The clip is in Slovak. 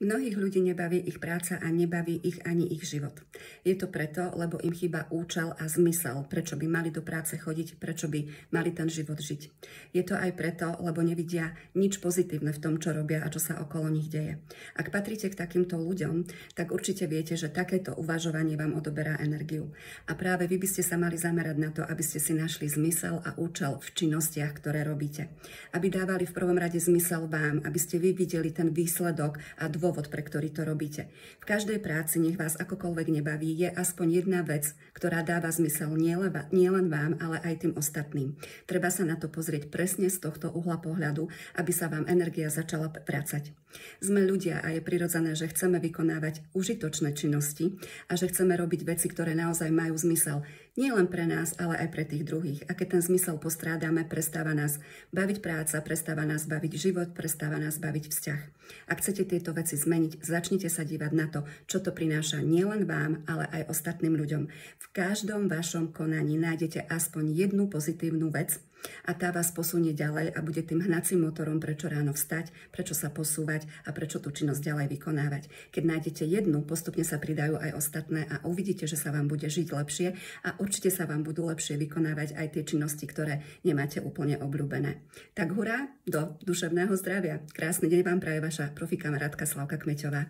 Mnohých ľudí nebaví ich práca a nebaví ich ani ich život. Je to preto, lebo im chýba účel a zmysel, prečo by mali do práce chodiť, prečo by mali ten život žiť. Je to aj preto, lebo nevidia nič pozitívne v tom, čo robia a čo sa okolo nich deje. Ak patríte k takýmto ľuďom, tak určite viete, že takéto uvažovanie vám odoberá energiu. A práve vy by ste sa mali zamerať na to, aby ste si našli zmysel a účel v činnostiach, ktoré robíte. Aby dávali v prvom rade zmysel vám, aby ste vy videli ten výsledok a dôvod, pre ktorý to robíte. V každej práci, nech vás akokoľvek nebaví, je aspoň jedna vec, ktorá dáva zmysel nielen vám, ale aj tým ostatným. Treba sa na to pozrieť presne z tohto uhla pohľadu, aby sa vám energia začala vracať. Sme ľudia a je prirodzené, že chceme vykonávať užitočné činnosti a že chceme robiť veci, ktoré naozaj majú zmysel. Nie len pre nás, ale aj pre tých druhých. A keď ten zmysel postrádame, prestáva nás baviť práca, prestáva nás baviť život, prestáva nás baviť vzťah. Ak chcete tieto veci zmeniť, začnite sa dívať na to, čo to prináša nielen vám, ale aj ostatným ľuďom. V každom vašom konaní nájdete aspoň jednu pozitívnu vec a tá vás posunie ďalej a bude tým hnacím motorom, prečo ráno vstať, prečo sa posúvať a prečo tú činnosť ďalej vykonávať. Keď nájdete jednu, postupne sa pridajú aj ostatné a uvidíte, že sa vám bude žiť lepšie a určite sa vám budú lepšie vykonávať aj tie činnosti, ktoré nemáte úplne obľúbené. Tak hurá, do duševného zdravia. Krásny deň vám praje vaša profikamarátka Slavka Kmeťová.